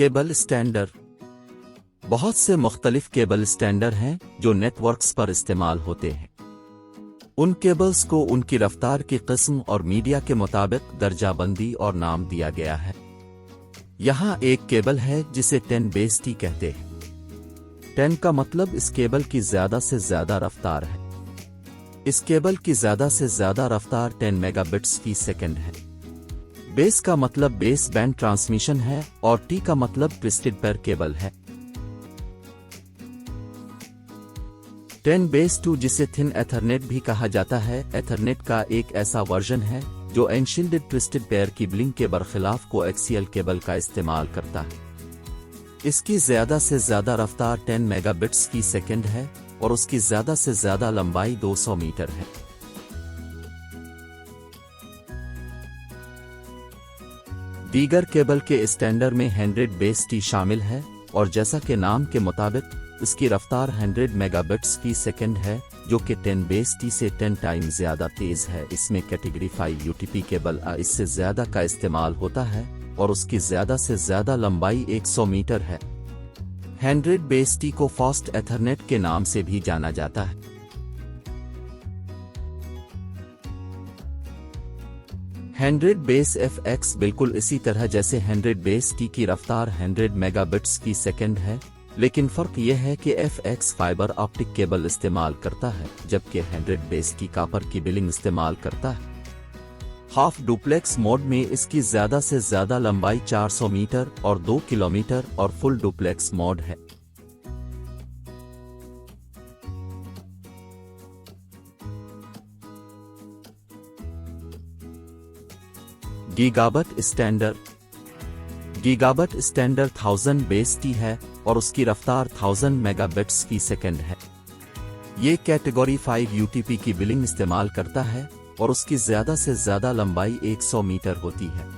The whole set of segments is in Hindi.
केबल स्टैंडर। बहुत से मुख्तलिफ केबल स्टैंडर हैं जो नेटवर्क्स पर इस्तेमाल होते हैं। उन केबल्स को उनकी रफ्तार की किस्म और मीडिया के मुताबिक दर्जाबंदी और नाम दिया गया है। यहाँ एक केबल है जिसे 10 बेस टी कहते हैं। 10 का मतलब इस केबल की ज्यादा से ज्यादा रफ्तार है। इस केबल की ज्यादा से ज्यादा रफ्तार 10 मेगाबिट्स फी सेकंड है। बेस का मतलब बेस बैंड ट्रांसमिशन है और टी का मतलब ट्विस्टेड पेयर केबल है। 10 बेस 2 जिसे थिन एथरनेट भी कहा जाता है, एथरनेट का एक ऐसा वर्जन है जो एनशील्डेड ट्विस्टेड पेयर केबलिंग के बरखिलाफ कोएक्सियल केबल का इस्तेमाल करता है। इसकी ज्यादा से ज्यादा रफ्तार 10 मेगाबिट्स फी सेकंड है और उसकी ज्यादा से ज्यादा लंबाई 200 मीटर है। दीगर केबल के स्टैंडर्ड में 100 बेस टी शामिल है और जैसा कि नाम के मुताबिक इसकी रफ्तार 100 मेगाबिट्स फी सेकंड है, जो कि 10 बेस टी से 10 टाइम ज्यादा तेज है। इसमें कैटेगरी 5 यूटीपी केबल इससे ज्यादा का इस्तेमाल होता है और उसकी ज्यादा से ज्यादा लंबाई 100 मीटर है। 100 बेस टी को फास्ट एथरनेट के नाम से भी जाना जाता है। हंड्रेड बेस FX बिल्कुल इसी तरह जैसे 100 बेस टी की रफ्तार 100 मेगाबिट्स फी सेकंड है, लेकिन फर्क यह है कि FX फाइबर ऑप्टिक केबल इस्तेमाल करता है, जबकि 100 बेस टी कॉपर की बिलिंग इस्तेमाल करता है। हाफ डुप्लेक्स मोड में इसकी ज्यादा से ज्यादा लंबाई 400 मीटर और 2 किलोमीटर और फुल डुप्लेक्स मोड है। गीगाबट स्टैंडर्ड। गीगाबट स्टैंडर्ड 1000 बेस टी है और उसकी रफ्तार 1000 मेगाबिट्स फी सेकंड है। ये कैटेगरी 5 यूटीपी की बिलिंग इस्तेमाल करता है और उसकी ज्यादा से ज्यादा लंबाई 100 मीटर होती है।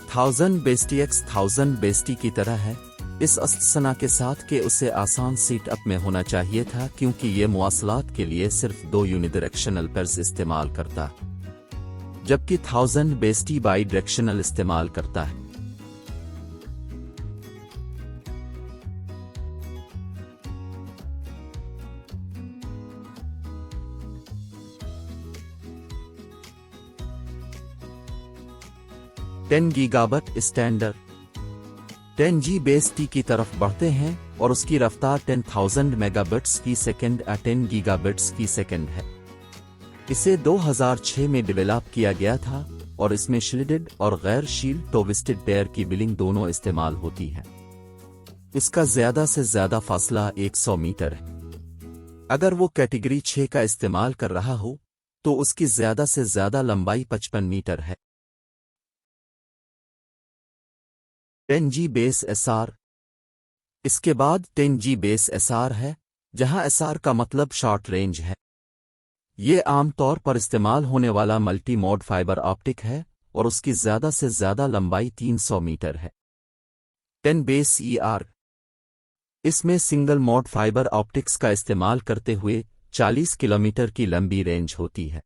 थाउजेंड बेस्टी एक्स 1000 बेस्टी की तरह है, इस अस्तना के साथ कि उसे आसान सीट अप में होना चाहिए था, क्योंकि ये मुआसलात के लिए सिर्फ 2 यूनिडायरेक्शनल पेयर्स इस्तेमाल करता, जबकि 1000 बेस्टी बाई डायरेक्शनल इस्तेमाल करता है। Ten gigabit standard 10G base T की तरफ बढ़ते हैं और उसकी रफ्तार 10,000 मेगाबिट्स फी सेकंड 10 गीगाबिट्स फी सेकंड है। इसे 2006 में डेवलप किया गया था और इसमें शील्डेड और गैर शील्ड ट्विस्टेड पेयर की बिलिंग दोनों इस्तेमाल होती है। इसका ज्यादा से ज्यादा फासला 100 मीटर है। अगर वो कैटेगरी 6 का इस्तेमाल कर रहा हो तो उसकी ज्यादा से ज्यादा लंबाई 55 मीटर है। 10G base SR। इसके बाद 10G बेस SR है, जहां SR का मतलब शॉर्ट रेंज है। ये आमतौर पर इस्तेमाल होने वाला मल्टी मोड फाइबर ऑप्टिक है और उसकी ज्यादा से ज्यादा लंबाई 300 मीटर है। 10 बेस ER। इसमें सिंगल मोड फाइबर ऑप्टिक्स का इस्तेमाल करते हुए 40 किलोमीटर की लंबी रेंज होती है।